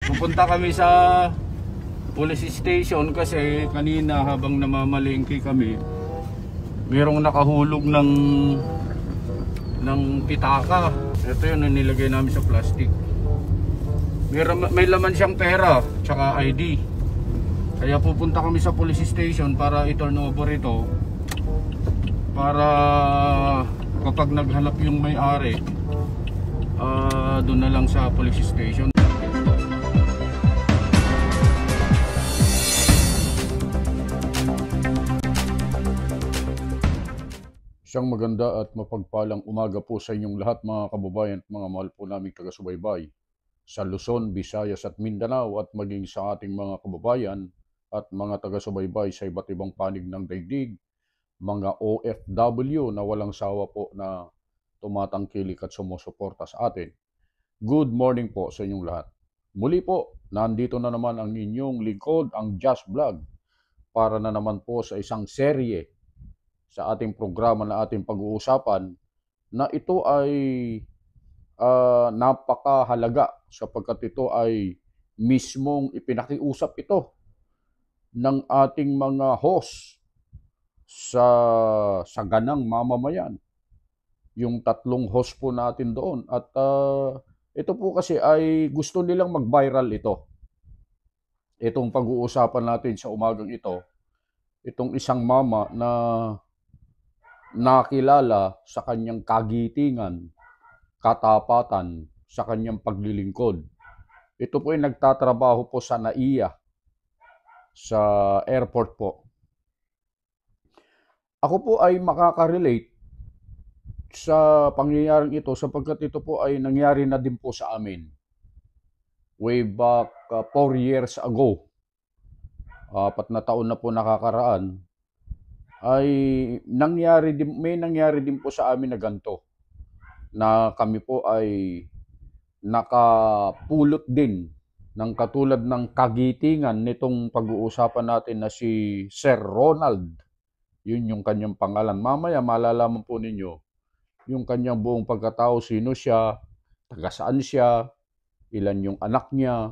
Pupunta kami sa police station kasi kanina habang namamalengke kami, merong nakahulog ng pitaka. Ito yun ang nilagay namin sa plastic. May laman siyang pera tsaka ID. Kaya pupunta kami sa police station para i-turn over ito, para kapag naghanap yung may-ari, doon na lang sa police station. Isang maganda at mapagpalang umaga po sa inyong lahat, mga kababayan at mga mahal po naming taga-subaybay sa Luzon, Visayas at Mindanao, at maging sa ating mga kababayan at mga taga-subaybay sa iba't ibang panig ng daigdig, mga OFW na walang sawa po na tumatangkilik at sumusuporta sa atin. Good morning po sa inyong lahat. Muli po, nandito na naman ang inyong lingkod, ang Just Vlog, para na naman po sa isang serye sa ating programa na ating pag-uusapan, na ito ay napakahalaga sapagkat ito ay mismong ipinakiusap ito ng ating mga host sa ganang mamamayan. Yung tatlong host po natin doon. At ito po kasi ay gusto nilang mag-viral ito. Itong pag-uusapan natin sa umagang ito, itong isang mama na nakilala sa kanyang kagitingan, katapatan, sa kanyang paglilingkod. Ito po ay nagtatrabaho po sa NAIA, sa airport po. Ako po ay makaka-relate sa pangyayaring ito sapagkat ito po ay nangyari na din po sa amin. Way back 4 years ago, 4 na taon na po nakakaraan, ay may nangyari din po sa amin na ganito, na kami po ay nakapulot din ng katulad ng kagitingan nitong pag-uusapan natin na si Sir Ronald. Yun yung kanyang pangalan. Mamaya malalaman po ninyo yung kanyang buong pagkatao, sino siya, taga saan siya, ilan yung anak niya,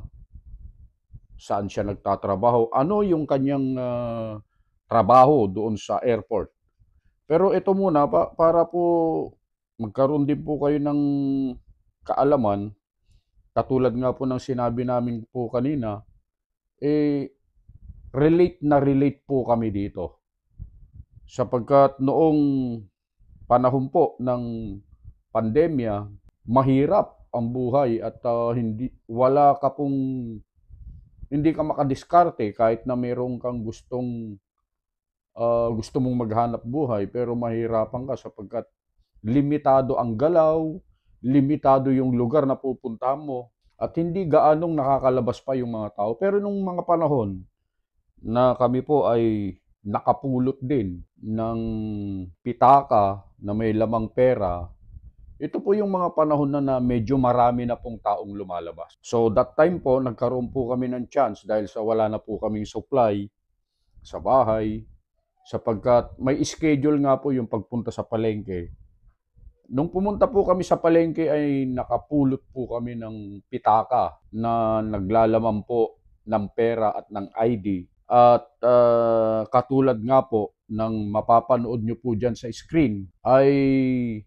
saan siya nagtatrabaho, ano yung kanyang trabaho doon sa airport. Pero ito muna, para po magkaroon din po kayo ng kaalaman, katulad nga po ng sinabi namin po kanina, relate na relate po kami dito. Sapagkat noong panahon po ng pandemya, mahirap ang buhay at hindi ka makadiskarte kahit na mayroon kang gusto mong maghanap buhay, pero mahirapan ka sapagkat limitado ang galaw, limitado yung lugar na pupuntahan mo, at hindi gaanong nakakalabas pa yung mga tao. Pero nung mga panahon na kami po ay nakapulot din ng pitaka na may lamang pera, ito po yung mga panahon na medyo marami na pong taong lumalabas. So that time po, nagkaroon po kami ng chance dahil sa wala na po kaming supply sa bahay, sapagkat may schedule nga po yung pagpunta sa palengke. Nung pumunta po kami sa palengke ay nakapulot po kami ng pitaka na naglalaman po ng pera at ng ID. At katulad nga po ng mapapanood nyo po dyan sa screen, ay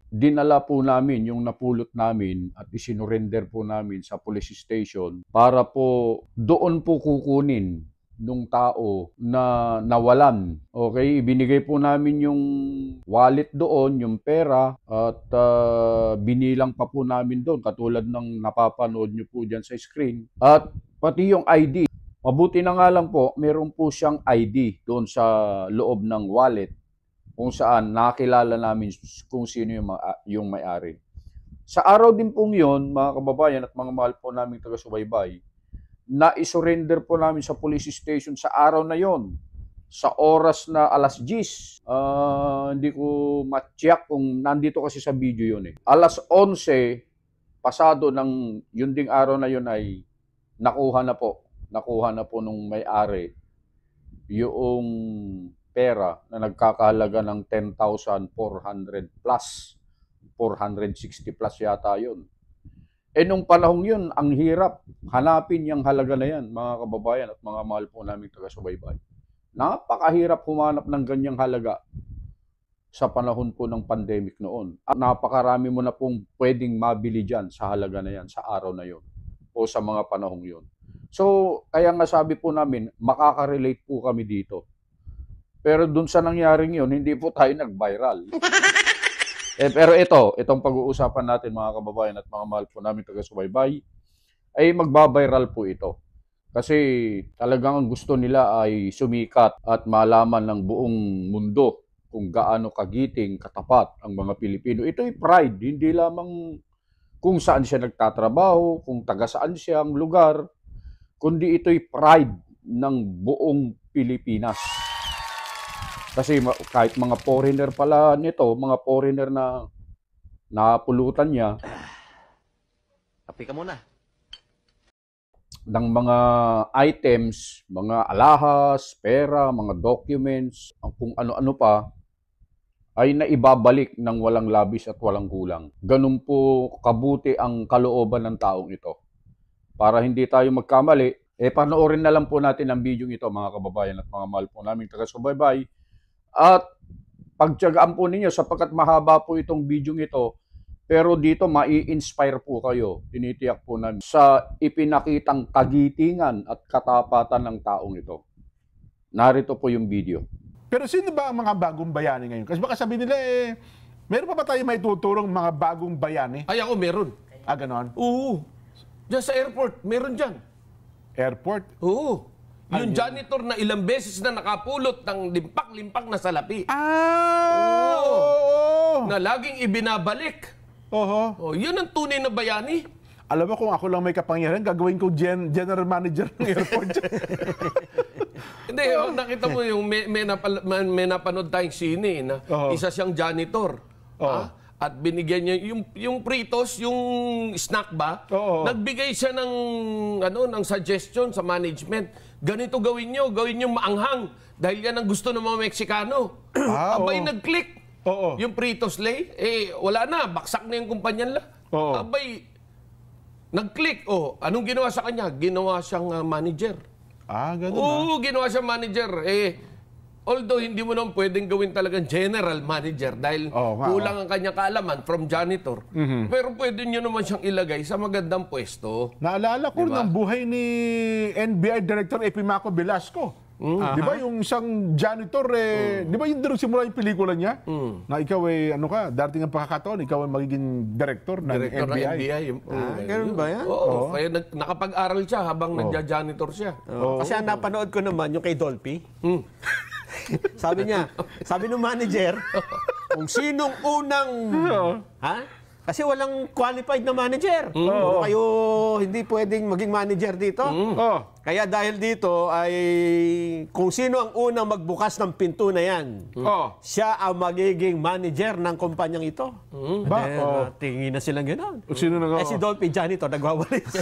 dinala po namin yung napulot namin at isinurrender po namin sa police station para po doon po kukunin nung tao na nawalan. Okay, ibinigay po namin yung wallet doon, yung pera, at binilang pa po namin doon katulad ng napapanood nyo po dyan sa screen, at pati yung ID. Mabuti na nga lang po, meron po siyang ID doon sa loob ng wallet kung saan nakilala namin kung sino yung may-ari. Sa araw din pong yun, mga kababayan at mga mahal po namin taga-subaybay, na isurrender po namin sa police station sa araw na yon, sa oras na 10:00. Hindi ko ma-check kung nandito kasi sa video yun eh. 11:00 pasado ng yun ding araw na yun ay nakuha na po nung may-ari yung pera na nagkakahalaga ng 10,400 plus, 460 plus yata yun. Nung panahong yun, ang hirap hanapin yung halaga na yan, mga kababayan at mga mahal po namin taga-subaybay. Napakahirap humanap ng ganyang halaga sa panahon po ng pandemic noon. At napakarami mo na pong pwedeng mabili dyan sa halaga na yan, sa araw na yon o sa mga panahong yon. So, kaya nga sabi po namin, makaka-relate po kami dito. Pero dun sa nangyaring yun, hindi po tayo nag-viral. Pero itong pag-uusapan natin mga kababayan at mga mahal po namin taga-subaybay, ay magbabiral po ito. Kasi talagang ang gusto nila ay sumikat at malaman ng buong mundo kung gaano kagiting, katapat ang mga Pilipino. Ito'y pride, hindi lamang kung saan siya nagtatrabaho, kung taga saan siya ang lugar, kundi ito'y pride ng buong Pilipinas. Kasi kahit mga foreigner pala nito, mga foreigner na napulutan niya. Kape ka muna. Ng mga items, mga alahas, pera, mga documents, kung ano-ano pa, ay naibabalik ng walang labis at walang kulang. Ganun po kabuti ang kalooban ng taong ito. Para hindi tayo magkamali, panoorin na lang po natin ang video ito mga kababayan at mga mahal po namin taga-subaybay. At pagtiyagaan po ninyo sapagkat mahaba po itong video ito, pero dito mai-inspire po kayo, tinitiyak po namin, sa ipinakitang kagitingan at katapatan ng taong ito. Narito po yung video. Pero sino ba ang mga bagong bayani ngayon? Kasi baka sabihin nila meron pa ba tayo may tuturong mga bagong bayani? Ay, ako meron. Ah, ganon? Oo. Diyan sa airport, meron dyan. Airport? Oo. Yung janitor na ilang beses na nakapulot ng limpak-limpak na salapi. Ah! Oo! Na laging ibinabalik. Oho. Oh, yun ang tunay na bayani. Alam mo, kung ako lang may kapangyarihan, gagawin ko general manager ng airport. Hindi, nakita mo yung may napanood tayong sine na isa siyang janitor. At binigyan niya yung Pritos, yung snack ba? Nagbigay siya ng suggestion sa management. Ganito gawin niyo maanghang dahil yan ang gusto ng mga Meksikano. Abay nag-click. Yung Pritos Lay, wala na, baksak na yung kumpanya nila. Abay nag-click. Anong ginawa sa kanya? Ginawa siyang manager. Ganun Oo, ginawa siyang manager. Although hindi mo naman pwedeng gawin talagang general manager dahil kulang ang kanyang kaalaman from janitor. Pero pwede nyo naman siyang ilagay sa magandang pwesto. Naalala ko ng buhay ni NBI Director Epimaco Velasco. Di ba yung isang janitor, di ba yung doon simula yung pelikula niya? Na ikaw darating ang pagkakataon, ikaw ay magiging director ng NBI. Ganun ba yan? Oo. Kaya nakapag-aral siya habang nagja-janitor siya. Kasi ang napanood ko naman yung kay Dolphy. sabi ng manager, kung sinong unang, kasi walang qualified na manager. Kayo hindi pwedeng maging manager dito. Kaya dahil dito ay kung sino ang unang magbukas ng pinto na yan, siya ang magiging manager ng kumpanyang ito. Tingin na silang gano'n. Sino na si Dolphy janitor, nagwawalis.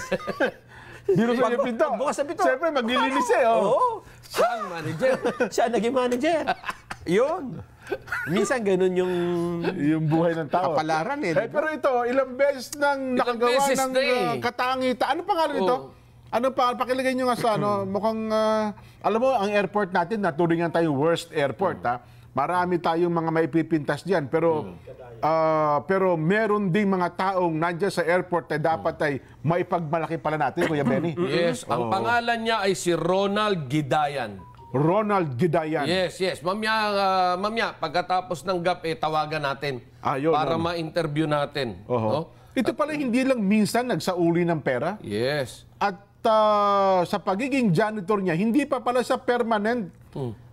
Dino sa yung pinto. Bukas na pinto. Siyempre, maglilinis Oo. Siya ang manager. Siya naging manager. Yun. Minsan ganun yung buhay ng tao. Kapalaran Pero ito, ilang beses nang nakagawa ng katangita. Ano pangalan ito? Ano pa? Pakilagay nyo nga sa mukhang, alam mo, ang airport natin, naturingan tayong worst airport, Marami tayong mga maipipintas diyan, pero meron ding mga taong nandiyan sa airport na dapat ay maipagmalaki pala natin, Kuya Benny. Yes, ang pangalan niya ay si Ronald Gidayan. Ronald Gidayan. Yes. Mamaya, pagkatapos ng GAP, tawagan natin para ma-interview natin. No? Ito pala hindi lang minsan nagsauli ng pera. Yes. At sa pagiging janitor niya, hindi pa pala sa permanent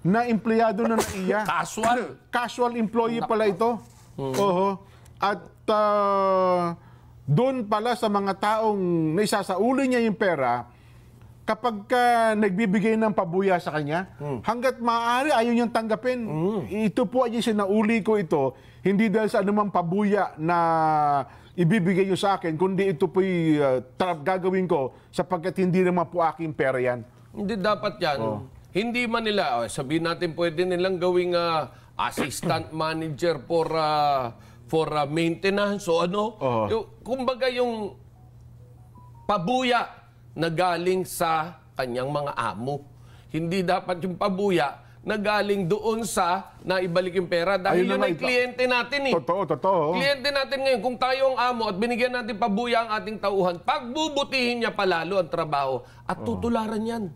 na empleyado na iya. Casual employee pala ito. At doon pala sa mga taong naisasauli niya yung pera, kapag nagbibigay ng pabuya sa kanya, hanggat maaari ayaw niyang tanggapin. Ito po ay sinauli ko ito, hindi dahil sa anumang pabuya na ibibigay niyo sa akin, kundi ito po'y gagawin ko sapagkat hindi naman po aking pera yan. Hindi dapat yan. Hindi man nila, sabihin natin pwede nilang gawing assistant manager for maintenance o ano. Kumbaga yung pabuya na galing sa kanyang mga amo. Hindi dapat yung pabuya na galing doon sa naibalik yung pera. Dahil yun ay kliyente natin eh. Totoo. Kliyente natin ngayon, kung tayo ang amo at binigyan natin pabuya ang ating tauhan, pagbubutihin niya palalo ang trabaho at tutularan yan.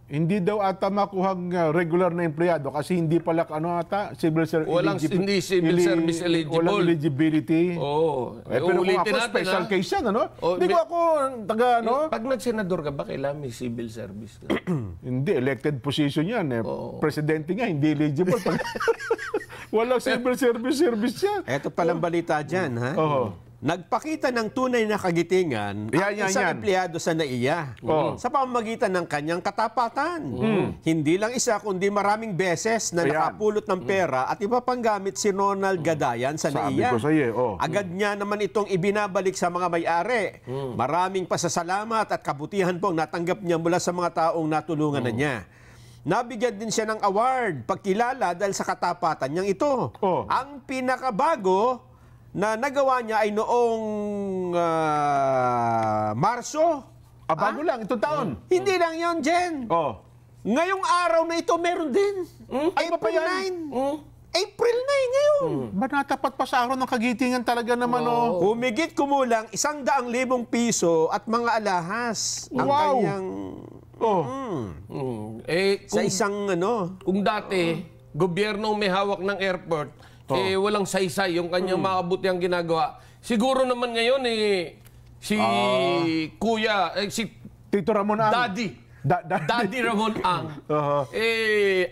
Hindi daw ata makuhang regular na empleyado kasi hindi pala civil service hindi civil service eligible. Walang eligibility. Oo. Pero kung ako, special case yan, Hindi ko ako, Pag nagsenador ka ba, kailangan may civil service ka? Hindi, elected position yan. Presidente nga, hindi eligible. Walang civil service yan. Eto palang balita dyan, ha? Nagpakita ng tunay na kagitingan ang isang empleyado sa NAIA sa pamamagitan ng kanyang katapatan. Hindi lang isa kundi maraming beses na nakapulot ng pera at iba pang gamit si Ronald Gadayan sa NAIA. Agad niya naman itong ibinabalik sa mga may-ari. Maraming pasasalamat at kabutihan pong natanggap niya mula sa mga taong natulungan na niya. Nabigyan din siya ng award, pagkilala dahil sa katapatan niyang ito. Ang pinakabago na nagawa niya ay noong Marso. Bago lang, itong taon. Hindi lang yon, Jen. Ngayong araw na ito, meron din. April 9. April 9 ngayon. Ba natapat pa sa araw ng kagitingan talaga naman, Humigit kumulang 100,000 piso at mga alahas. Ang kanyang... Sa isang Kung dati, gobyerno may hawak ng airport, walang saysay yung kanyang makabutihang ginagawa. Siguro naman ngayon si Kuya, si Tito Ramon Ang. Daddy Ramon Ang.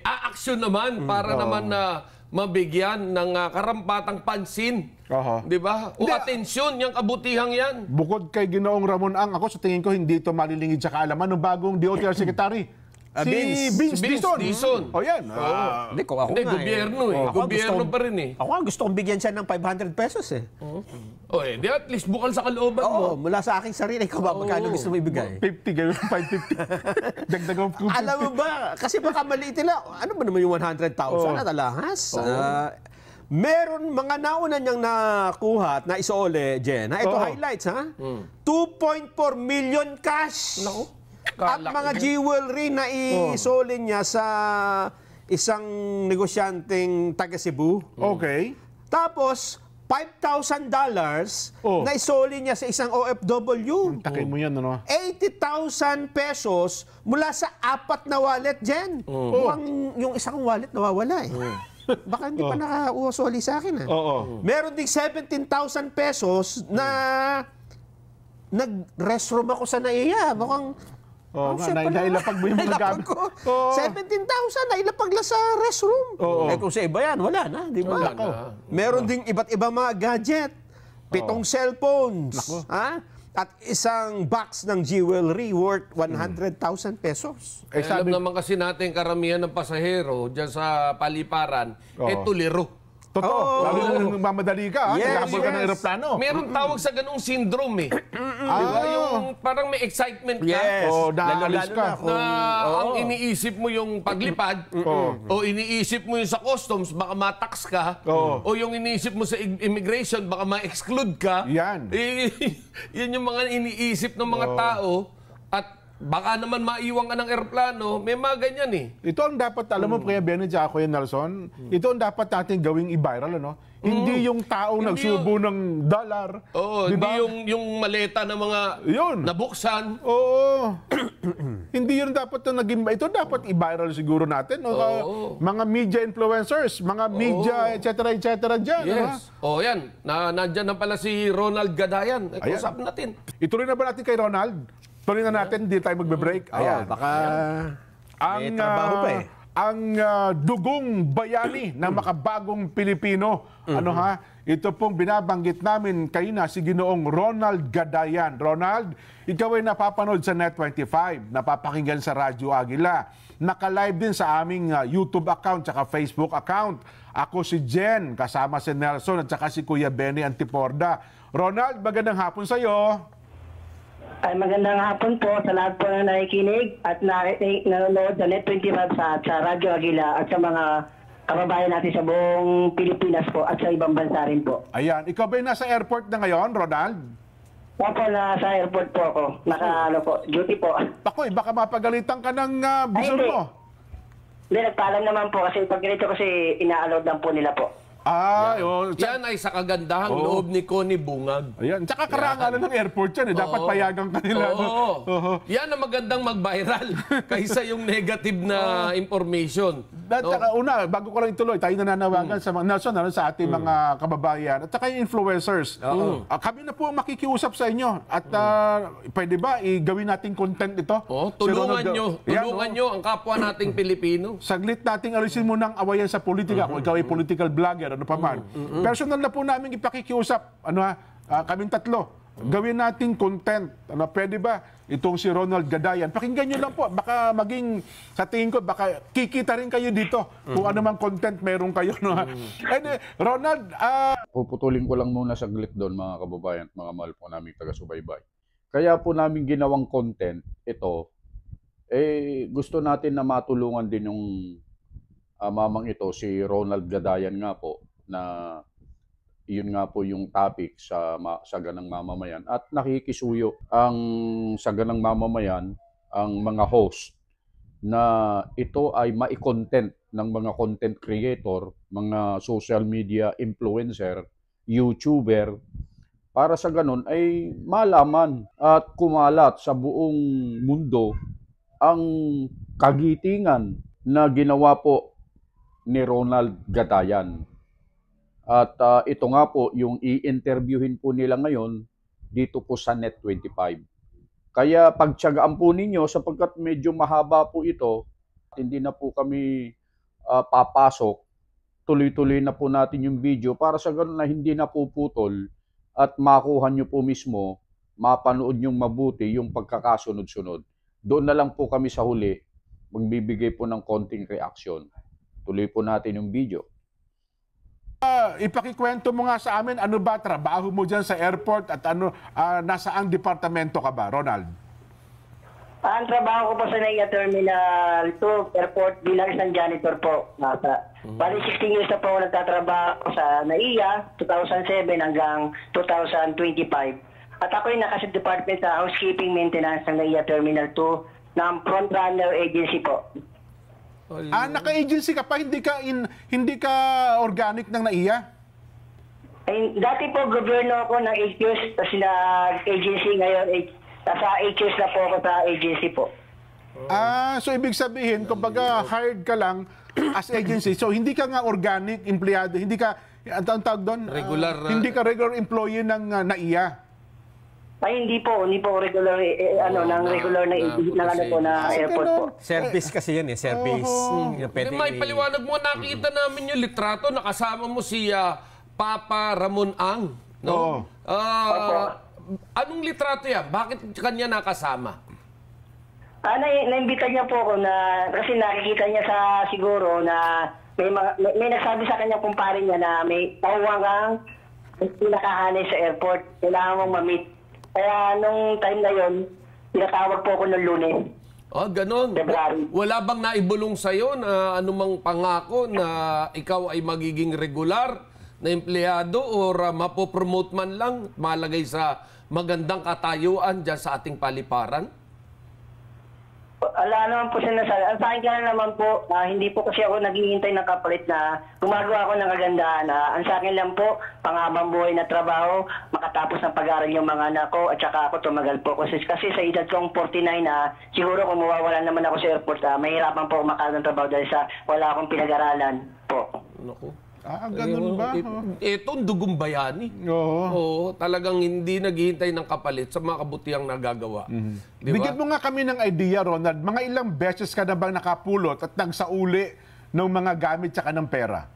Aaksyon naman para naman na mabigyan ng karampatang pansin. Di ba? O atensyon, yung kabutihang yan. Bukod kay Ginoong Ramon Ang, ako sa tingin ko hindi ito malilingid sa kaalaman ng bagong DOTR Secretary. Vince Dizon. Yan. Hindi, kung ako nga gobyerno gobyerno pa rin Ako nga gusto kong bigyan siya ng 500 pesos di at least bukal sa kalooban mo. Mula sa aking sarili, ikaw ba magkano gusto mo ibigay? 50, gawin 550. Dagdagan ko. Alam mo ba, kasi baka maliit nila, ano ba naman yung 100,000 at alahas? Meron mga nauna niyang nakuha at naisole, Jen. Ito highlights, 2.4 million cash. At mga jewelry na isole niya sa isang negosyanteng taga Cebu. Tapos, $5,000 na isole niya sa isang OFW. Takin mo yan, 80,000 pesos mula sa 4 na wallet, Jen. Yung isang wallet nawawala Baka hindi pa nakausoli sa akin. Meron ding 17,000 pesos na nag-restroom ako sa NAIA. Mukhang nailapag mo yung mga gamit ko. 17,000 nailapag lang sa restroom. Kung sa iba yan, wala na, di ba? Meron ding iba't ibang mga gadget. 7 cellphones. At isang box ng jewelry worth 100,000 pesos. Alam naman kasi natin karamihan ng pasahero dyan sa paliparan, tuliro. Totoo. Lalo na nung mamadali ka, naghabol ka ng aeroplano. Meron tawag sa ganung syndrome diba? Yung parang may excitement ka. Naalis ka. Na ang iniisip mo yung paglipad, o iniisip mo yung sa customs, baka matax ka, o yung iniisip mo sa immigration, baka ma-exclude ka. Yan. Yan yung mga iniisip ng mga tao. At baka naman maiwan ka ng eroplano, may mga ganyan Ito ang dapat, alam mo, kaya Benny, tsaka Kuya Nelson, ito ang dapat natin gawing i-viral, Hindi yung taong nagsubo ng dollar. Hindi yung maleta ng mga nabuksan. Hindi yun dapat naging, ito dapat i-viral siguro natin. Mga media influencers, mga media, etc. dyan. Yes. Yan. Nandyan na pala si Ronald Gadayan. Kusap natin. Ituloy na ba natin kay Ronald? Tuloy na natin, hindi tayo magbe-break. Baka may trabaho pa Ang dugong bayani ng makabagong Pilipino. Ito pong binabanggit namin kanina si Ginoong Ronald Gadayan. Ronald, ikaw ay napapanood sa Net25, napapakinggan sa Radyo Agila. Naka-live din sa aming YouTube account at Facebook account. Ako si Jen, kasama si Nelson at saka si Kuya Benny Antiporda. Ronald, magandang hapon sa iyo. Ay, magandang hapon po sa lahat po na nakikinig at nanonood sa Net25 sa Radyo Agila at sa mga kababayan natin sa buong Pilipinas po at sa ibang bansa rin po. Ayan. Ikaw ba'y nasa airport na ngayon, Ronald? Opo, nasa airport po ako. Ano po, duty po. Pakoy, baka mapagalitan ka ng bisor hindi. mo. Hindi, nagpaalam naman po kasi pag ganito kasi ina-allowed lang po nila po. Yan ay sa kagandahang loob ni Connie Bungag. Ayan, tsaka karangalan ng airport yan. Dapat payagang kanila. Yan ang magandang mag-viral kaysa yung negative na information. At saka una, bago ko lang ituloy, tayo nananawagan sa mga Nelson, sa ating mga kababayan at saka yung influencers. Kami na po makikiusap sa inyo at pwede ba gawin nating content ito? Tulungan nyo ang kapwa nating Pilipino. Saglit nating alisin mo ng awayan sa politika kung ikaw ay political blogger, ano pa man. Personal na po namin ipakikiusap, kaming tatlo. Gawin nating content. Pwede ba itong si Ronald Gadayan? Pakinggan nyo lang po. Baka maging, sa tingin ko, baka kikita rin kayo dito kung ano mang content meron kayo. Ronald, puputulin ko lang muna saglit doon, mga kababayan at mga mahal po namin taga-subaybay. Kaya po namin ginawang content ito, gusto natin na matulungan din yung mamang ito, si Ronald Gadayan nga po, na yun nga po yung topic sa Saganang Mamamayan. At nakikisuyo ang Saganang Mamamayan, ang mga host, na ito ay mai-content ng mga content creator, mga social media influencer, YouTuber, para sa ganun ay malaman at kumalat sa buong mundo ang kagitingan na ginawa po ni Ronald Gadayan. At ito nga po yung i-interviewin po nila ngayon dito po sa Net25. Kaya pagtiyagaan po ninyo sapagkat medyo mahaba po ito, hindi na po kami papasok. Tuloy-tuloy na po natin yung video para sa ganun na hindi na puputol at makuha nyo po mismo, mapanood nyong mabuti yung pagkakasunod-sunod. Doon na lang po kami sa huli, magbibigay po ng konting reaction. Tuloy po natin yung video. Ipakikwento mo nga sa amin, ano ba trabaho mo dyan sa airport at nasaang departamento ka ba, Ronald? Ang trabaho ko po sa NAIA Terminal 2 Airport bilang isang janitor po. Bali 16 years na po ako nagtatrabaho sa NAIA, 2007 hanggang 2025. At ako yung nakasit department sa housekeeping maintenance ng NAIA Terminal 2 ng frontrunner agency po. Naka-agency ka pa, hindi ka organic ng NAIA? Dati po gobyerno ako ng 8 years, tapos agency ngayon, nasa 8 years na po ako sa agency po. So ibig sabihin, kumbaga hired ka lang as agency. So hindi ka nga organic empleyado, hindi ka, ang tawag doon? Regular. Hindi ka regular employee ng NAIA. Ay, hindi po regular, ng regular na airport po. Service kasi yan service. May paliwanag mo, nakita namin yung litrato, nakasama mo si Papa Ramon Ang. No? Anong litrato yan? Bakit kanya nakasama? Naimbita niya po ako kasi nakikita niya siguro na may nagsabi sa kanya kumpare niya na may tawang kang pinakahanay sa airport. Kailangan mong ma-meet. Kaya nung time na yon, pinatawag po ako ng Lunes. Ganon. February. Wala bang naibulong sa'yo na anumang pangako na ikaw ay magiging regular na empleyado or mapopromote man lang, malagay sa magandang katayuan dyan sa ating paliparan? Ala naman po siya nasabi. Sa akin ka naman po, hindi po kasi ako naghihintay ng kapalit na gumagawa ako ng kagandahan. Ang sa akin lang po, panghabang buhay na trabaho, makatapos ng pag-aaral yung mga anak ko, at saka ako tumagal po. Kasi sa edad kong 49 siguro kung mawawala naman ako sa airport, mahirapan po makaroon ng trabaho dahil sa wala akong pinag-aralan po. Naku. Ganun ba? Ito, dugong bayani. Oo, talagang hindi naghihintay ng kapalit sa mga kabutihang nagagawa. Diba? Bigyan mo nga kami ng idea, Ronald. Mga ilang beses ka na bang nakapulot at nagsauli ng mga gamit tsaka ng pera?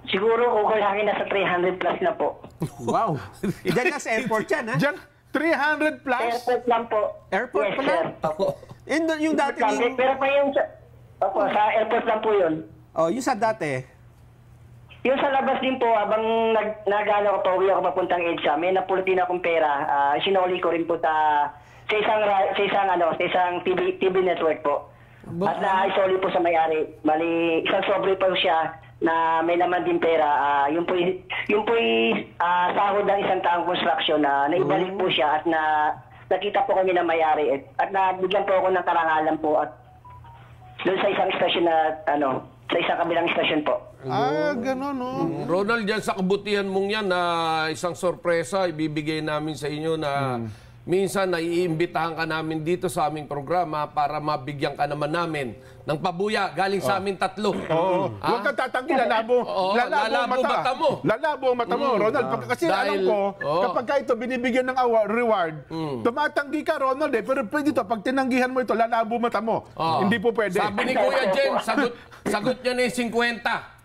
Siguro kukulangin na sa 300 plus na po. Wow! Diyan na sa airport yan, ha? Diyan, 300 plus? Airport lang po. Airport yes, pa lang? Yung dati yung... Pero pa yung sa airport lang po yun. Yung sa dati... Yung sa labas din po, habang nag-ano ko, pauwi ako papuntang EDSA, may napulot din akong pera. Sinuli ko rin po sa isang TV network po. At naisoli po sa may-ari. Mali, isang sobre po siya na may laman din pera. Yun po sahod ng isang taong construction na naibalik po siya at nakita po kami na may-ari at nabigyan po ako ng karangalan po at doon sa isang station na sa isang kabilang station po. Gano'n, no? Ronald, dyan sa kabutihan mong yan na isang sorpresa ibibigay namin sa inyo na minsan naiimbitahan ka namin dito sa aming programa para mabigyan ka naman namin ng pabuya galing sa aming tatlo. Huwag kang tatanggi, lalabo ang mata mo. Lalabo ang mata mo, Ronald. Kasi alam ko, kapag ito binibigyan ng reward, tumatanggi ka, Ronald, pero pwede ito, pag tinanggihan mo ito, lalabo mata mo. Hindi po pwede. Sabi ni Kuya Jen, sagot niya na yung 50.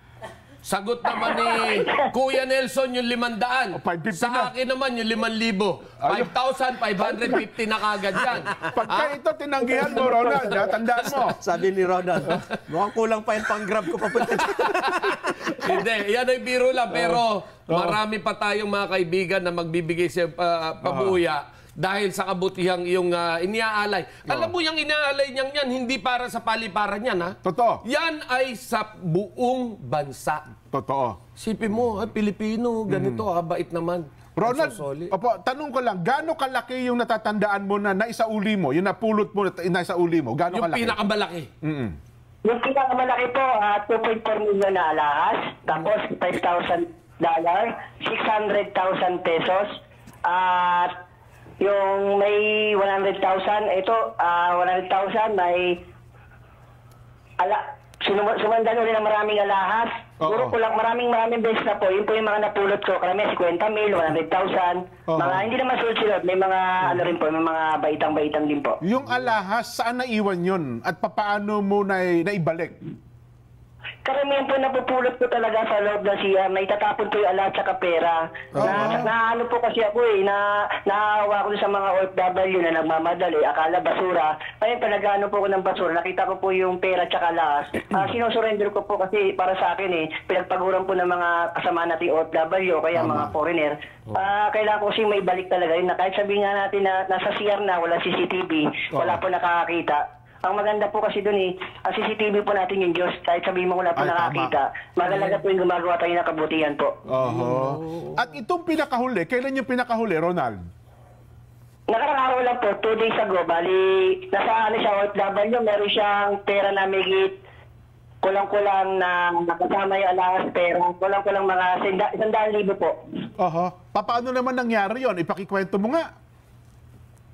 Sagot naman ni Kuya Nelson yung 500. 550 sa na. akin naman yung 5,000. 5,550 na kagad yan. Pagka ito tinanggihan mo, Ronald, tandaan mo. Sabi ni Ronald, mukhang kulang pa yung pang-grab ko papunta. Hindi, yan ay biro lang. Pero marami pa tayong mga kaibigan na magbibigay sa pabuya dahil sa kabutihang iyong iniaalay. Alam mo, yung iniaalay niyang yan, hindi para sa paliparan yan, ha? Totoo. Yan ay sa buong bansa. Totoo. Sipin mo, Pilipino, ganito, bait naman. Ronald, Solid. tanong ko lang, gaano kalaki yung natatandaan mo na naisauli mo, yung napulot mo na naisauli mo, gaano Yung kalaki? pinakamalaki. Yung pinakamalaki po, 2.4 million na alahas, tapos $5,000, 600,000 pesos, at yung may 100,000, ito, 100,000, may sumandan ulit ng maraming alahas. Puro ko lang, maraming beses na po. Yun po yung mga napulot ko. Karami, 50 mil, 100,000. Mga, hindi naman sunod-sunod. May mga, rin po, may mga baitang-baitang din po. Yung alahas, saan naiwan yun? At papaano mo naibalik? Karamihan po napupulot ko talaga sa loob ng siya. May tatapon ko yung alat sa pera. Ano po kasi ako naawa ko sa mga OFW na nagmamadali. Akala basura. Kaya pinag-ano po ko ng basura. Nakita ko po yung pera at alas. Sinusurrender ko po kasi para sa akin pinagpaguran po ng mga kasama nating OFW kaya mga foreigner. Kailangan ko kasi may balik talaga yun. Kahit sabihin nga natin na nasa CR na, wala CCTV, wala po nakakakita. Ang maganda po kasi doon ang CCTV po natin yung Diyos. Kahit sabihin mo wala po nakakita. Magalaga po yung gumagawa tayo ng kabutihan po. At itong pinakahuli, kailan yung pinakahuli, Ronald? Nakarang araw lang po, 2 days ago. Bali, nasa siya OFW, meron siyang pera na migit kulang-kulang na nakasama yung alahas pera. Kulang-kulang mga 100,000 po. Paano naman nangyari yon? Ipakikwento mo nga.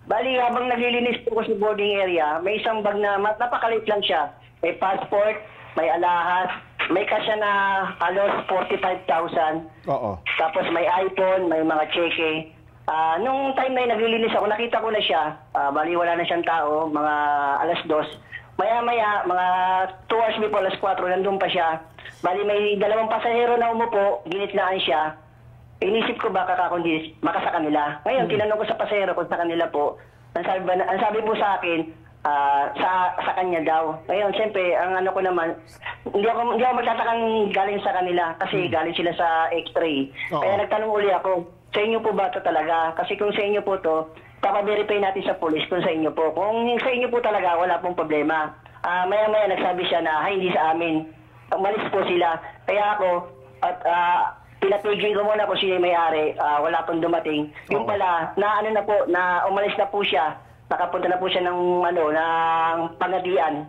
Bali, habang naglilinis po ko sa boarding area, may isang bag na napakalit lang siya. May passport, may alahas, may cash na halos 45,000. Tapos may iPhone, may mga cheque. Nung time na naglilinis ako, nakita ko na siya. Bali, wala na siyang tao, mga alas 2. Maya-maya, mga 2 hours before alas 4, nandun pa siya. Bali, may 2 pasahero na umupo, ginitlaan siya. Inisip ko baka sa kanila. Ngayon, tinanong ko sa pasahero kung sa kanila po. Ang sabi po sa akin, sa kanya daw. Ngayon, siyempre, ang ano ko naman, hindi ako magtatakang galing sa kanila kasi galing sila sa X-ray. Kaya nagtanong uli ako, sa inyo po ba ito talaga? Kasi kung sa inyo po to, papaverify natin sa police kung sa inyo po. Kung sa inyo po talaga, wala pong problema. Maya-maya nagsabi siya na, hindi sa amin. Umalis po sila. Kaya ako, pinatigil ko muna kung sino yung may-ari, wala pong dumating. Yung pala, na umalis na po siya, nakapunta na po siya ng Pangadian.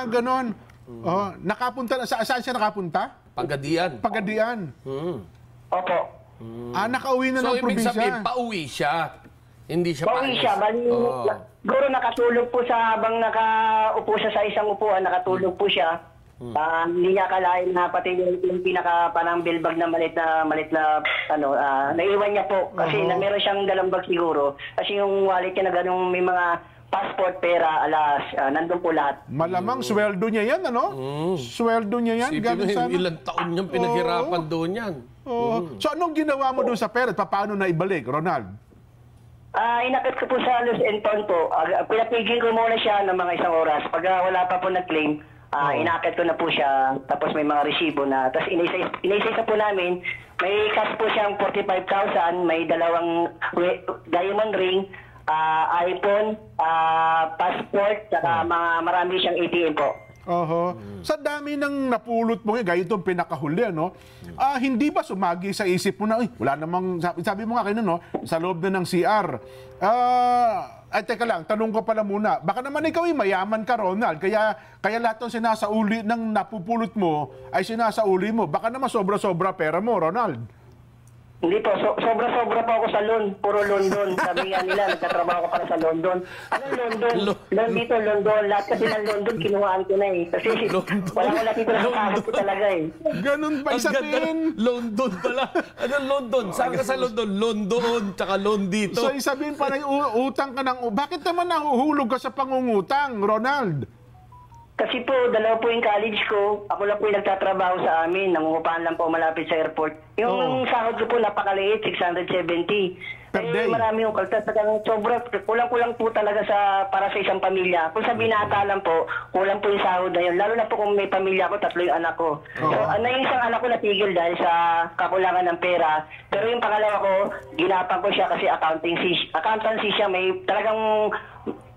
Ganon. Nakapunta na, saan siya nakapunta? Pagadian. Pagadian. Opo. Nakauwi na ng probinsya. So, ibig sabihin, pauwi siya. Hindi siya pauwi siya. Siguro nakatulog po habang nakaupo siya sa isang upuan, nakatulog po siya. Hindi niya akalain na pati yung pinaka parang bilbag na malit na naiwan niya po kasi meron siyang dalang bag siguro kasi yung wallet niya na ganung may mga passport, pera, alas, nandun po lahat. Malamang sweldo niya yan, ano? Sweldo niya yan. Ilang taon niyang pinaghirapan doon yan. So anong ginawa mo doon sa pera? Paano na ibalik, Ronald? Inakit ko po sa Los Enton po. Pinapigil ko muna siya ng mga 1 oras. Pag wala pa po nag-claim, inakit ko na po siya, tapos may mga resibo na. Tapos inaisa po namin, may cash po siyang 45,000, may 2 diamond ring, iPhone, passport, saka marami siyang ATM po. Sa dami ng napulot mo, gaya itong pinakahuli, ano? Hindi ba sumagi sa isip mo na, wala namang, sabi mo nga kayo, no? Sa loob na ng CR. Ay, teka lang, tanong ko pala muna. Baka naman ikaw mayaman ka, Ronald. Kaya lahat ng sinasauli ng napupulot mo ay sinasauli mo. Baka naman sobra-sobra pera mo, Ronald. Hindi po, sobra-sobra po ako sa loan. Puro London. Sabi nga nila, nagtatrabaho ko para sa London. Anong London? Loan dito, London. Lahat kasi ng London, kinuhaan ko na eh. Kasi wala dito na kasahod ko talaga eh. Ganun pa isabihin. London pala. Anong London? Saan ka sa London? London, tsaka loan dito. So isabihin pa na utang ka ng... Bakit naman nahuhulog ka sa pangungutang, Ronald? Kasi po, dalawa po yung college ko. Ako lang po yung nagtatrabaho sa amin. Nangungupahan lang po malapit sa airport. Yung sahod ko po napakaliit, 670. Per day? Marami yung kaltas. Sobra, kulang-kulang po talaga para sa isang pamilya. Kung sa binata lang po, kulang po yung sahod na yun. Lalo na po kung may pamilya ko, 3 yung anak ko. So, yung isang anak ko natigil dahil sa kakulangan ng pera. Pero yung pangalawa ko, ginapang ko siya kasi accountancy siya.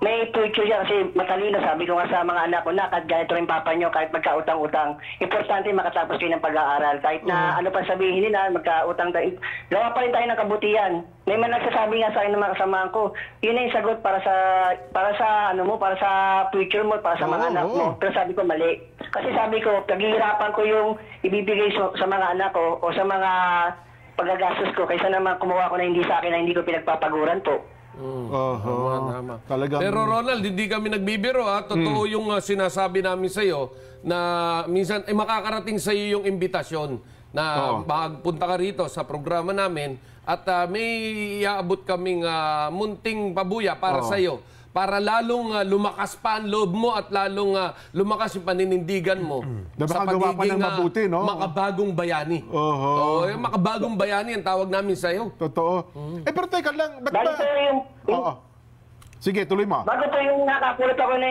May future siya kasi matalino. Sabi ko nga sa mga anak ko na kahit ganito rin papa nyo, kahit magkautang-utang, importante makatapos kayo ng pag-aaral. Kahit na ano pa sabihin nila, magkautang tayo. Gawa pa rin tayo ng kabutihan. May man nagsasabi nga sa akin ng mga kasamahan ko, yun na yung sagot para sa future mo, para sa mga anak mo. Pero sabi ko mali. Kasi sabi ko, paghihirapan ko yung ibibigay sa mga anak ko o sa mga pagagastos ko kaysa naman kumuha ko na hindi sa akin na hindi ko pinagpapaguran po. Tama. Talagang... Pero Ronald, hindi kami nagbibiro. Totoo yung sinasabi namin sa iyo na minsan makakarating sa iyo yung imbitasyon na magpunta ka rito sa programa namin at may iaabot kaming munting pabuya para sa iyo. Para lalong lumakas pa ang loob mo at lalong lumakas yung paninindigan mo sa pagiging mabuti, no? makabagong bayani. Yung makabagong bayani ang tawag namin sa iyo. Totoo. Pero teka lang, ba't ba... Sige, tuloy mo. Bago po yung nakapulot ako na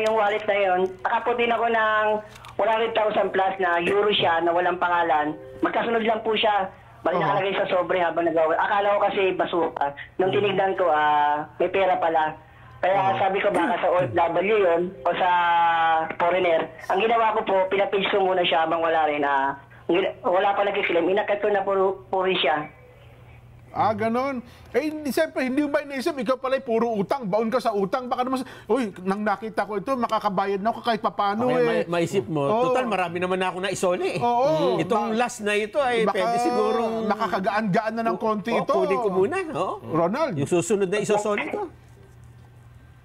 yung wallet na yun, nakapulot din ako ng 100,000 plus na euro siya na walang pangalan. Magkasunod lang po siya. Bali nakalagay sa sobre habang nagawa. Akala ko kasi basuka. Nung tinignan ko, may pera pala. Kaya sabi ko baka sa OFW yun o sa foreigner. Ang ginawa ko po, pinapage ko muna siya habang wala rin. Wala pa nag-claim. Inakat ko na puri siya. Ganon. Siyempre, hindi ba iniisip, ikaw pala puro utang, baon ka sa utang, baka naman, nang nakita ko ito, makakabayad na ako kahit papano maisip mo, total, marami naman ako na isoli. Itong last na ito ay pwede sigurong... Makakagaan-gaan na ng konti ito. Kunin ko muna, Ronald. Yung susunod na isosoli ko.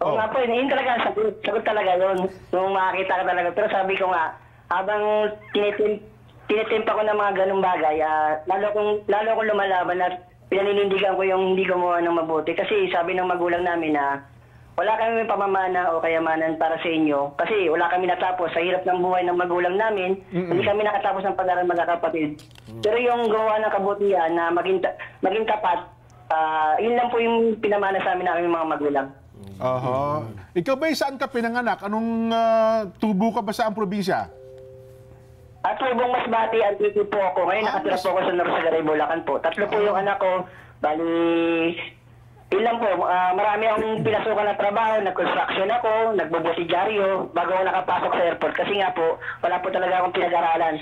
Oo nga po, yun talaga, sagot talaga yun. Nung makakita ka talaga. Pero sabi ko nga, habang tinitimpa ko ng mga ganung bagay, lalo kong lumalaban at pinaninindigan ko yung hindi gumawa ng mabuti. Kasi sabi ng magulang namin na wala kami pamamana o kayamanan para sa inyo. Kasi wala kami natapos sa hirap ng buhay ng magulang namin. Hindi kami nakatapos ng pag-aaral magkakapatid. Pero yung gawa ng kabutihan na maging tapat, yun lang po yung pinamana sa amin ng aming mga magulang. Ikaw ba saan ka pinanganak? Anong tubo ka ba sa probinsya? At Tubong Masbate, Antique po ako. Ngayon nakatira po ako sa Norsagaray, Bulacan po. 3 po yung anak ko. Bali, ilan po. Marami akong pinasukan na trabaho. Nag-construction ako, nagbubusidyaryo bago ako nakapasok sa airport. Kasi nga po, wala po talaga akong pinag-aralan.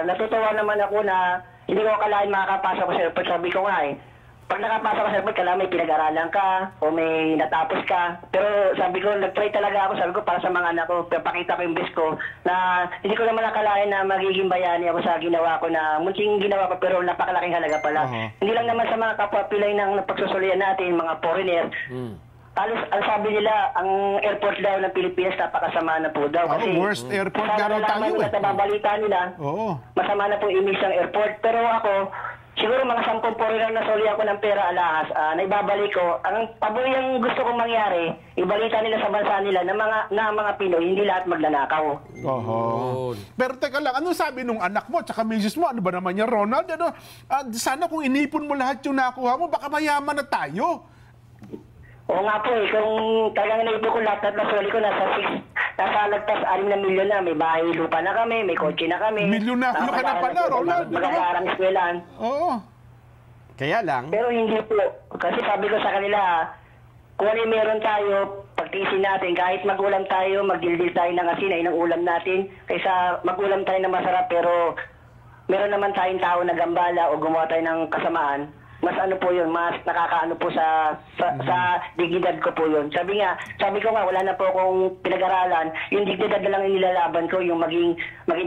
Natutuwa naman ako na hindi ko akalain makakapasok sa airport. Sabi ko nga pag nakapasok ka sa airport, kailangan may pinag-aralan ka o may natapos ka. Pero sabi ko, nag-try talaga ako. Sabi ko, para sa mga anak ko, papakita ko yung best ko na hindi ko naman nakalain na magiging bayani ako sa ginawa ko na munting ginawa ko pero napakalaking halaga pala. Hindi lang naman sa mga kapwa Pilay ng pagsusulian natin, mga foreigner. Ang sabi nila, ang airport daw ng Pilipinas napakasama na po daw. Kasi worst airport nga raw tayo nababalita nila, masama na po image ng airport. Pero ako, siguro mga 10 foreigner na soli ako ng pera alahas, na ibabalik ko. Ang pabuyang gusto kong mangyari, ibalita nila sa bansa nila na mga Pinoy, hindi lahat magnanakaw. Pero teka lang, ano sabi nung anak mo, tsaka misis mo, ano ba naman yan, Ronald? Sana kung inipon mo lahat yung nakuha mo, baka mayaman na tayo. Oo nga po kung talagang naipon ko lahat at nasoli ko, nasa lagpas 6 na milyon na. May bahay, lupa na kami, may kotse na kami. Milyonaryo ka na pala, Ronald. Mag-aaral eskwelahan. Kaya lang. Pero hindi po. Kasi sabi ko sa kanila, kung ano yung meron tayo, pag tiisin natin. Kahit magulam tayo, magdildil tayo ng asin, ay ng ulam natin. Kaysa magulam tayo ng masarap, pero meron naman tayong tao na gambala o gumawa tayo ng kasamaan. Mas ano po yun, mas nakakaano po sa dignidad ko po yun. Sabi ko nga, wala na po akong pinag-aralan. Yung dignidad na lang yung nilalaban ko, yung maging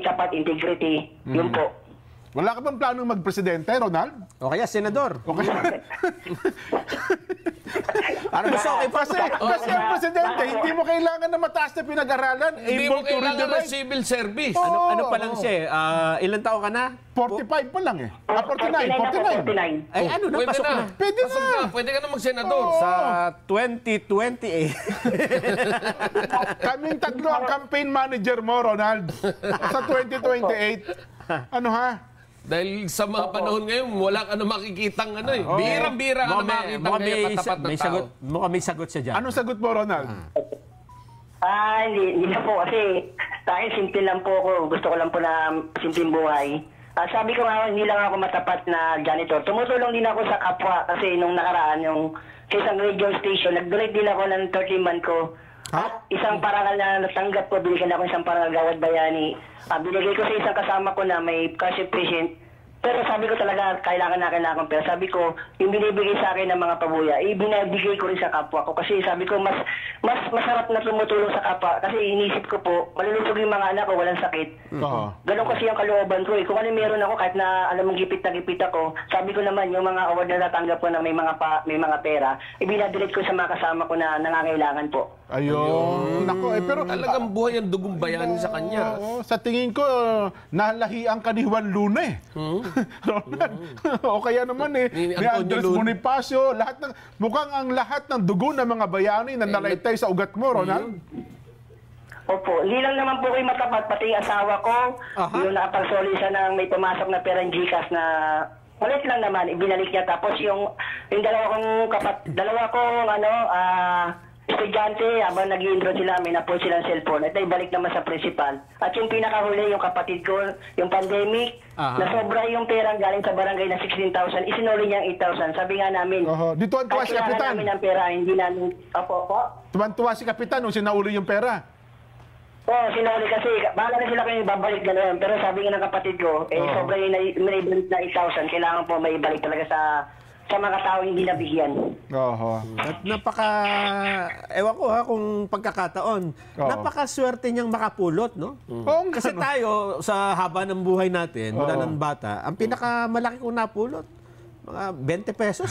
tapat, integrity. Yun po. Wala ka bang planong magpresidente, Ronald? O kaya senador. Okay. Ano gusto ko Kasi ang presidente, hindi mo kailangan na mataas na pinag-aralan, Hindi mo able to read kailangan the ng right. civil service. Ano pa lang siya? Ilan taon ka na? 45 pa lang eh. 49. Ay ano na, Pwede pasok na. na. Pwede Pasok na. Pwede ka na magsenador. Sa 2028. Kaming tatlo ang campaign manager mo, Ronald. Sa 2028. Ano ha? Dahil sa mga panahon ngayon, wala ka na makikitang ano eh. Birang-bira ka na makikitang kaya katapat na tao. Mukhang may sagot siya dyan. Anong sagot mo, Ronald? Hindi na po kasi sa akin simple lang po ako. Gusto ko lang po na simpleng buhay. Sabi ko nga, hindi lang ako matapat na janitor. Tumutulong din ako sa kapwa kasi nung nakaraan, yung sa isang radio station, nag-donate din ako ng 30 man ko. At isang parangal na natanggap ko, binigyan ako isang parangal Gawad Bayani. Binigay ko sa isang kasama ko na may cancer patient. Pero sabi ko talaga, kailangan ko. Pero sabi ko, yung binibigay sa akin ng mga pabuya, binibigay ko rin sa kapwa ko. Kasi sabi ko, mas masarap na tumutulong sa kapwa. Kasi inisip ko po, malulusog yung mga anak ko, walang sakit. Ganon kasi yung kalooban ko eh. Kung ano meron ako, kahit na alam mong gipit ako, sabi ko naman, yung mga award na natanggap ko na may mga pera, ibinadelete ko sa mga kasama ko na nangangailangan po. Ayun. Nako, pero Talagang buhay ang dugong bayani sa kanya. sa tingin ko, nalahian ka ni Juan Luna eh. Ronald. O kaya naman eh, Ni ni Antonio Andres Luna. Bonifacio, mukhang ang lahat ng dugo ng mga bayani na nalaytay sa ugat mo, Ronald. Opo, hindi lang naman po kayo matapat, pati yung asawa ko, yung nakapagsoli siya ng may pumasok na perang Gcash na ulit lang naman, ibinalik niya. Tapos yung dalawa kong estudyante, habang nag-i-enroll sila, may napon silang cellphone. At ibalik naman sa principal. At yung pinakahuli, yung kapatid ko, yung pandemic, na sobra yung perang galing sa barangay na 16,000, isinuli niya ang 8,000. Sabi nga namin, Dito ang tuwa si kailangan Kapitan. namin ang pera, hindi namin, opo. Tuwan-tuwa si Kapitan nung sinauli yung pera. Oo, sinuli kasi, bahala na sila kayo babalik gano'n. Pero sabi nga ng kapatid ko, sobra yung naibalik na 8,000, kailangan po may ibalik talaga sa mga tao hindi nabigyan. At ewan ko kung pagkakataon, napakaswerte niyang makapulot, no? Kasi tayo, sa haba ng buhay natin, mula ng bata, ang pinakamalaki kong napulot, mga 20 pesos.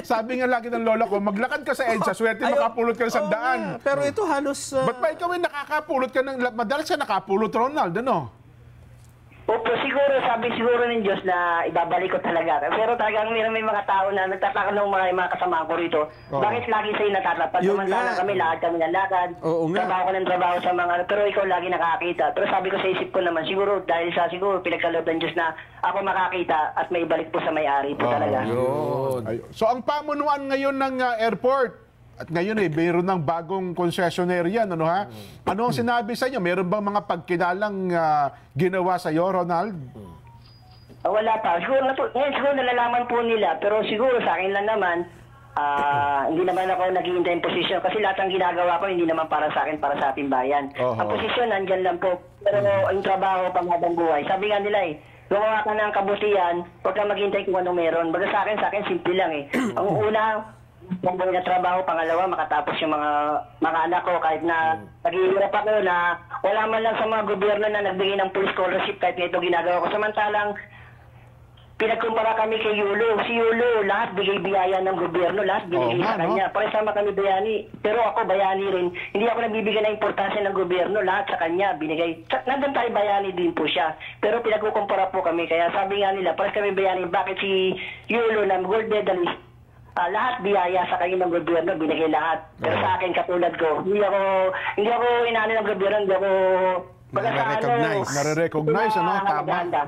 Sabi nga lagi ng lola ko, maglakad ka sa EDSA, swerte makapulot ka ng 100. Pero ito halos... Ba't ba ikaw ay nakakapulot ka ng... Madalas ka nakapulot, Ronald, ano? Opo, sabi siguro ng Diyos na ibabalik ko talaga. Pero talagang may mga tao na nagtataka ng mga kasama ko rito. Bakit lagi sa'yo natatapat? Samantala kami, kami ng lakad. Trabaho ko ng trabaho sa mga... Pero ikaw lagi nakakita. Pero sabi ko sa isip ko naman, siguro dahil siguro pinagkaloob ng Diyos na ako makakita at may balik po sa may-ari po talaga. So ang pamunuan ngayon ng airport, at ngayon mayroon ng bagong concessionaire yan, ano ha? Ano ang sinabi sa inyo? Meron bang mga pagkilalang ginawa sa iyo, Ronald? Wala pa. Siguro nalalaman po nila. Pero siguro sa akin lang naman, hindi naman ako naghihintay ng posisyon. Kasi lahat ng ginagawa ko, hindi naman para sa akin, para sa ating bayan. Ang posisyon, nandyan lang po. Pero ang trabaho, panghabang buhay. Sabi nga nila gumawa ka ng kabutihan, huwag kang maghintay kung ano meron. Baga sa akin, simple lang eh. Ang una, pagbuhay na trabaho, pangalawa, makatapos yung mga anak ko kahit na nag-iirap ako na wala man lang sa mga gobyerno na nagbigay ng full scholarship kahit na ito ginagawa ko. Samantalang pinagkumpara kami kay Yulo. Si Yulo, lahat bigay biyaya ng gobyerno, lahat binigay sa kanya. Paresama kami bayani. Pero ako bayani rin. Hindi ako nagbibigay ng importansya ng gobyerno, lahat sa kanya binigay. Nandun tayo bayani din po siya. Pero pinagkukumpara po kami. Kaya sabi nga nila, pares kami bayani. Bakit si Yulo na gold medalist? Lahat biyaya sa kanya ng gobyerno, binigay lahat. Pero sa akin, katulad ko, hindi ako inaano ng gobyerno, hindi ako nare-recognize, ano? Tama.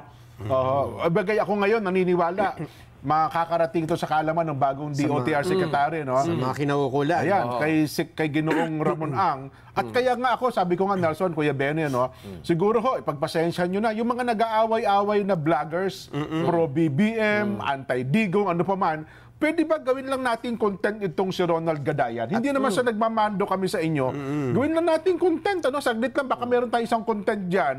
Bagay ako ngayon, naniniwala. Makakarating to sa kaalaman ng bagong DOTR Secretary, no? Sa mga kinaukulan. Ayan, kay Ginoong Ramon Ang. At kaya nga ako, sabi ko nga, Nelson, Kuya Benny, no? Siguro ho, ipagpasensya nyo na. Yung mga nag-aaway-aaway na vloggers, pro-BBM, anti-digong, ano pa man, pwede ba gawin lang natin content itong si Ronald Gadayan? Hindi naman siya nagmamando kami sa inyo. Gawin lang natin content. Saglit lang, baka meron tayong isang content dyan.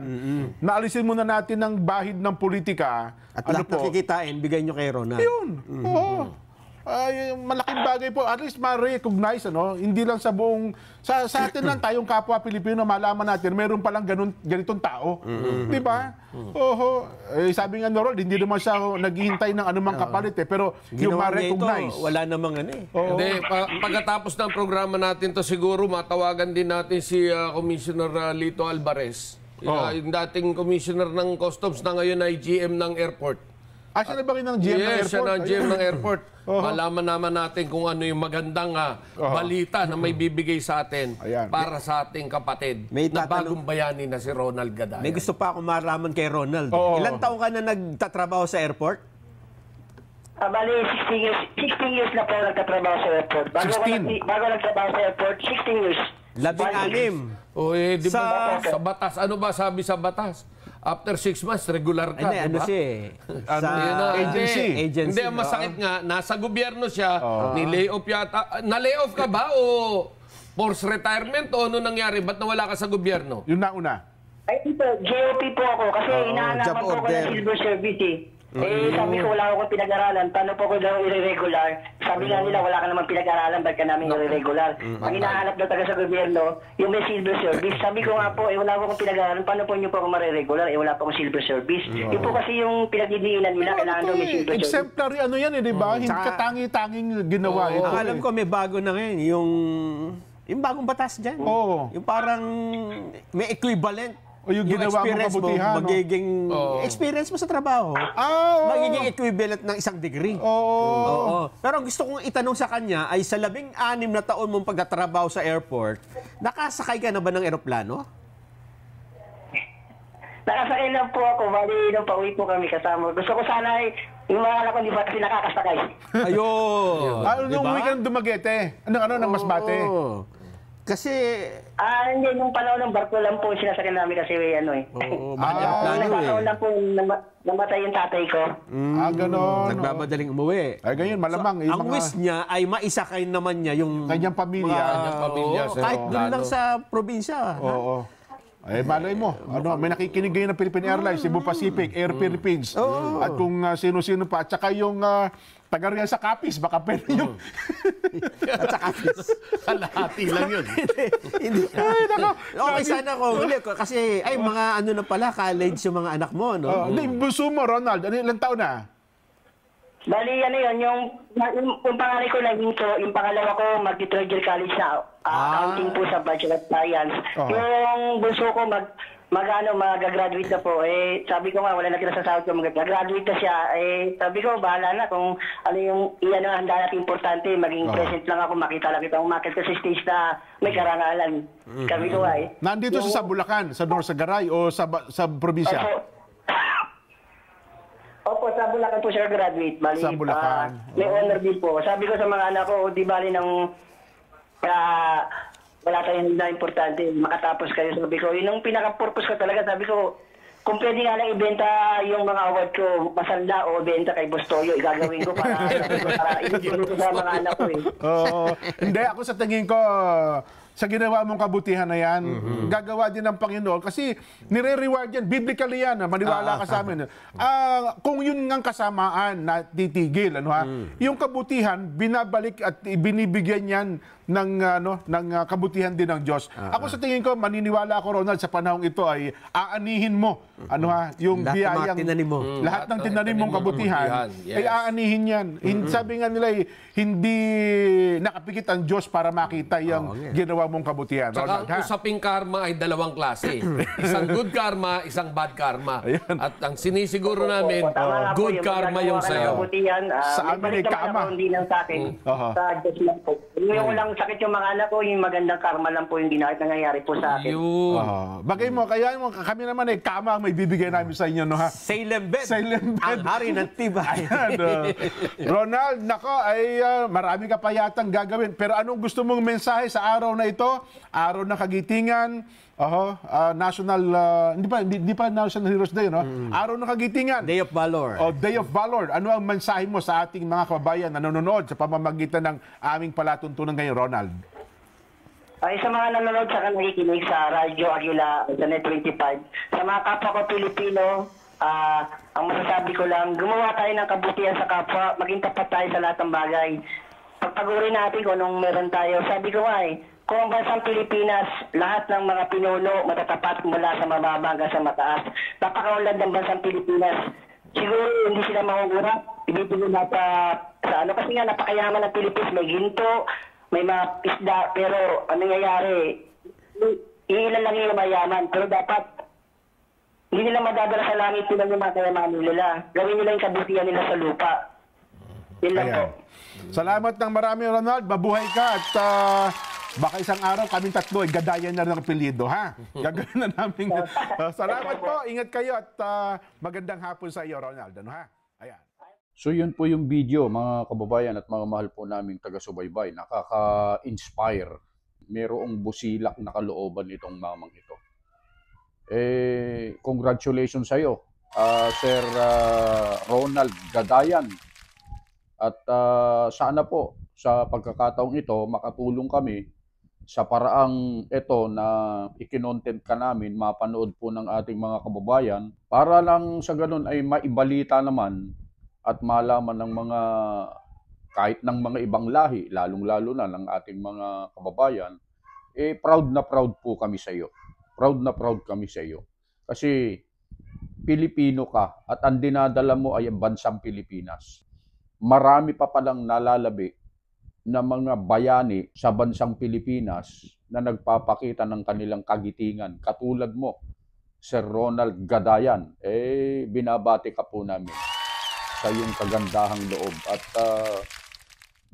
Naalisin muna natin ng bahid ng politika. At lahat nakikitain, bigay nyo kay Ronald. Yun. Oo. Ay, malaking bagay po. At least ma-recognize, hindi lang sa buong, sa atin lang tayong kapwa Pilipino, malaman natin, meron palang ganitong tao. Di ba? Oho. Sabi nga ni Ronald, hindi naman siya naghihintay ng anumang kapalit pero yung ma-recognize. Wala namang Hindi, pagkatapos ng programa natin to siguro, matawagan din natin si Commissioner Lito Alvarez. Yung dating Commissioner ng Customs na ngayon ay GM ng airport. Siya na ba rin ng GM ng airport? Yes, siya na GM ng airport. Malaman naman natin kung ano yung magandang balita na may bibigay sa atin para sa ating kapatid na bagong bayani na si Ronald Gadayan. May gusto pa akong malaman kay Ronald. Ilang taon ka na nagtatrabaho sa airport? Bali, 16 years na po nagtatrabaho sa airport. Bago nagtrabaho sa airport, 16 years. 16. Di ba sa batas? Ano ba sabi sa batas? After 6 months, regular ka, di ba? Agency. Hindi, ang masakit nga, nasa gobyerno siya, ni-layoff yata. Na-layoff ka ba o forced retirement o ano nangyari? Ba't nawala ka sa gobyerno? Yung nauna. Ay, ito, JOP po ako kasi inaanaman po ko ng silver service sabi ko wala akong pinag-aralan, paano po ko daw irregular? Sabi nga nila wala ka naman pinag-aralan, ba't ka namin irregular? Ang hinahanap daw taga sa gobyerno, yung may silver service. Sabi ko nga po, wala akong pinag-aralan, paano po nyo po ako mariregular? Wala po akong silver service. Yun po kasi yung pinagdidiinan nila, kailangan daw may silver service. Exemplary di ba? Hindi katangi-tanging ginawa ito. Alam ko may bago na ngayon, yung bagong batas dyan. Yung parang may equivalent. O yung ginawa mo kabutihan. Magiging experience mo sa trabaho. Magiging equivalent ng isang degree. Pero ang gusto kong itanong sa kanya ay sa 16 na taon mong pagtatrabaho sa airport, nakasakay ka na ba ng eroplano? Nakasakay lang po ako. Bali, nung pauwi po kami kasama. Gusto ko sana yung mga anak ko, di ba kasi nakakasakay. Ayun. Nung weekend Dumaguete. Ng Masbate. Kasi... hindi, nung panahon ng barko lang po sinasakyan namin kasi plano lang po namatay yung tatay ko. Ganon. Nagbabadaling umuwi. Ganyan, malamang. Ang wish niya ay maisakay naman niya yung... Kanyang pamilya. Kahit doon lang sa probinsya. Malay mo. May nakikinig ngayon ng Philippine Airlines, Cebu Pacific, Air Philippines. At kung sino-sino pa. At saka yung taga riyan sa Capiz, baka pwede yung... At sa Capiz. Kalahati lang yun. Hindi. Okay, sana ko. Kasi, mga na pala, college yung mga anak mo, no? Buso mo, Ronald. Ilang taon na? Bali, yung pangalan ko na hinto, yung pangalawa ko, mag-third year college na accounting po sa Bachelor of Science. Yung bunso ko, mag-graduate na po. Sabi ko nga, wala na sa sahod ko, mag-graduate na siya. Sabi ko, bahala na kung ano yung iyan ang handa natin importante. Maging present lang ako, makita lang kita umakit ko sa stage na may karangalan. Sabi ko nga Nandito sa Bulacan, sa Norsagaray o sa probinsya? Opo, sa Bulacan po siya graduate. Bali, sa Bulacan. May honor din po. Sabi ko sa mga anak ko, di bali ng wala tayong na importante, makatapos kayo. Sabi ko, yun ang pinaka-purpose ko talaga. Sabi ko, kung pwede nga lang ibenta yung mga award ko, masanda o ibenta kay Bustoyo, igagawin ko para itutulong ko sa mga anak ko. Hindi, ako sa tingin ko, sa ginawa mong kabutihan na yan, gagawa din ng Panginoon. Kasi nire-reward yan. Biblically yan. Maniwala ka sa amin. Kung yun ngang kasamaan na titigil, yung kabutihan, binabalik at binibigyan yan ng kabutihan din ng Diyos. Ako sa tingin ko, maniniwala ako, Ronald, sa panahong ito ay aanihin mo yung biyayang lahat ng tinanim mong kabutihan ay aanihin yan. Sabi nga nila hindi nakapikit ang Diyos para makita yung ginawa mong kabutihan. Saka usaping karma ay dalawang klase. Isang good karma, isang bad karma. At ang sinisiguro namin, good karma yung sa'yo. Sa amin ay kama. Hindi lang sa akin. Sa Diyos lang po. Yung walang sakit yung mga anak ko, yung magandang karma lang po yung nangyayari po sa akin. Bagay mo, kaya kami naman kama ang may bibigay namin sa inyo, no ha? Salem Bed. Ang hari ng tibay. Ronald, nako, ay marami ka pa yatang gagawin. Pero anong gusto mong mensahe sa araw na ito? ito, araw ng kagitingan, national, hindi pa National Heroes Day, no? Araw ng kagitingan. Day of Valor. Day of Valor. Ano ang mensahe mo sa ating mga kababayan na nanonood sa pamamagitan ng aming palatuntunan ngayon, Ronald? Ay, sa mga nanonood sa nakikinig sa Radyo Aguila, Internet 25, sa mga kapwa ko Pilipino, ang masasabi ko lang, gumawa tayo ng kabutihan sa kapwa, maging tapat tayo sa lahat ng bagay. Pagpaguri natin kung anong meron tayo. Sabi ko nga kung ang bansang Pilipinas, lahat ng mga pinuno, matatapat mula sa mababa hanggang sa mataas. Napakaunlad ng bansang Pilipinas. Siguro hindi sila mangungurap, ibibigay na sa ano, kasi nga napakayaman ng Pilipinas, may ginto, may mga isda, pero ang nangyayari, ilan lang yung mayaman, pero dapat hindi nila madadala sa langit sila yung mga kayaman nila. Gawin nila yung kabutihan nila sa lupa. Yun lang po. Salamat ng marami, Ronald. Mabuhay ka at baka isang araw kaming tatlo ay gadayan na rin ang apelyido, ha? Gagawin na namin. Salamat po. Ingat kayo at magandang hapon sa iyo, Ronald. Ano, ha? Ayan. So yun po yung video, mga kababayan at mga mahal po naming taga-subaybay. Nakaka-inspire. Merong busilak na kalooban itong mamang ito. Congratulations sa iyo, Sir Ronald Gadayan. At sana po sa pagkakataong ito makatulong kami sa paraang ito na ikinontent ka namin, mapanood po ng ating mga kababayan para lang sa ganun ay maibalita naman at malaman ng mga kahit ng mga ibang lahi, lalong-lalo na ng ating mga kababayan, proud na proud po kami sa iyo. Proud na proud kami sa iyo. Kasi Pilipino ka at ang dinadala mo ay ang bansang Pilipinas. Marami pa palang nalalabi na mga bayani sa bansang Pilipinas na nagpapakita ng kanilang kagitingan. Katulad mo, Sir Ronald Gadayan. Binabati ka po namin sa iyong kagandahang loob. At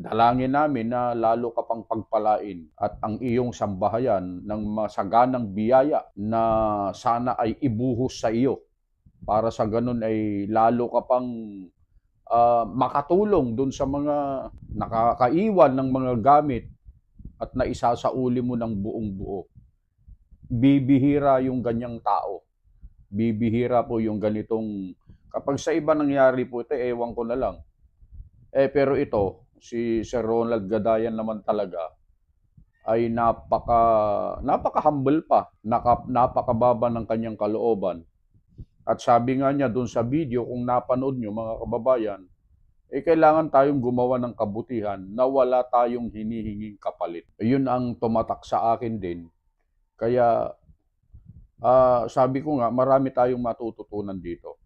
dalangin namin na lalo ka pang pagpalain at ang iyong sambahayan ng masaganang biyaya na sana ay ibuhos sa iyo para sa ganun ay lalo ka pang makatulong dun sa mga nakakaiwan ng mga gamit at naisasauli mo ng buong buo. Bibihira yung ganyang tao. Bibihira po yung ganitong, kapag sa iba nangyari po ito, ewan ko na lang. Pero ito, si Sir Ronald Gadayan naman talaga ay napaka-humble pa, napakababa ng kanyang kalooban. At sabi nga niya doon sa video, kung napanood nyo mga kababayan, kailangan tayong gumawa ng kabutihan na wala tayong hinihinging kapalit. Yun ang tumatak sa akin din. Kaya sabi ko nga, marami tayong matututunan dito.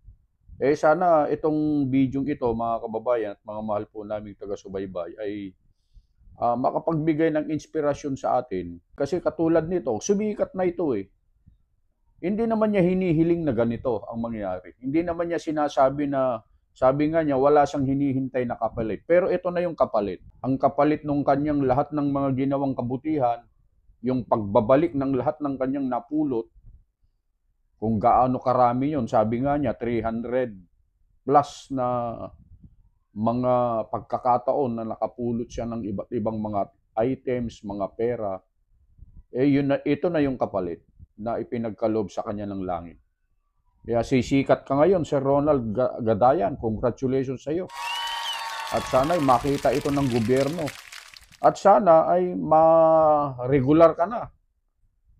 Sana itong video ito, mga kababayan at mga mahal po naming taga-subaybay, ay makapagbigay ng inspirasyon sa atin. Kasi katulad nito, sumikat na ito . Hindi naman niya hinihiling na ganito ang mangyari. Hindi naman niya sinasabi na, sabi nga niya, wala siyang hinihintay na kapalit. Pero ito na yung kapalit. Ang kapalit ng kanyang lahat ng mga ginawang kabutihan, yung pagbabalik ng lahat ng kanyang napulot, kung gaano karami yun, sabi nga niya, 300 plus na mga pagkakataon na nakapulot siya ng iba't ibang mga items, mga pera. Ito na yung kapalit na ipinagkaloob sa kanya ng langit. Kaya sisikat ka ngayon, Sir Ronald Gadayan. Congratulations sa iyo. At sana ay makita ito ng gobyerno. At sana ay ma-regular ka na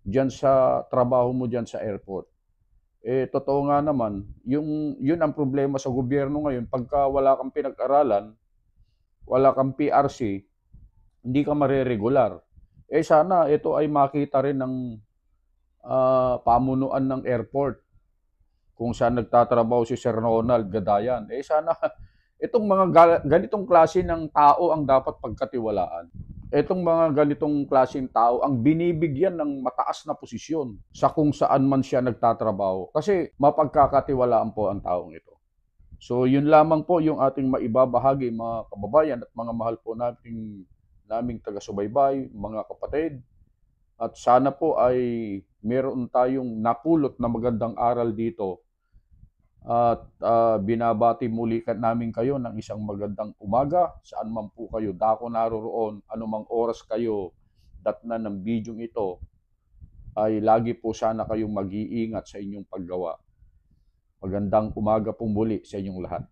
diyan sa trabaho mo diyan sa airport. Totoo nga naman, yun ang problema sa gobyerno ngayon. Pagka wala kang pinag-aralan, wala kang PRC, hindi ka mareregular. Sana ito ay makita rin ng pamunuan ng airport kung saan nagtatrabaho si Sir Ronald Gadayan. Sana itong mga ganitong klase ng tao ang dapat pagkatiwalaan. Itong mga ganitong klaseng tao ang binibigyan ng mataas na posisyon sa kung saan man siya nagtatrabaho. Kasi mapagkakatiwalaan po ang taong ito. So yun lamang po yung ating maibabahagi, mga kababayan at mga mahal po naming taga-subaybay, mga kapatid. At sana po ay meron tayong napulot na magandang aral dito. At binabati muli namin kayo ng isang magandang umaga. Saan man po kayo dako naroroon, anumang oras kayo datnan ng bidyong ito ay lagi po sana kayong mag-iingat sa inyong paggawa. Magandang umaga pong muli sa inyong lahat.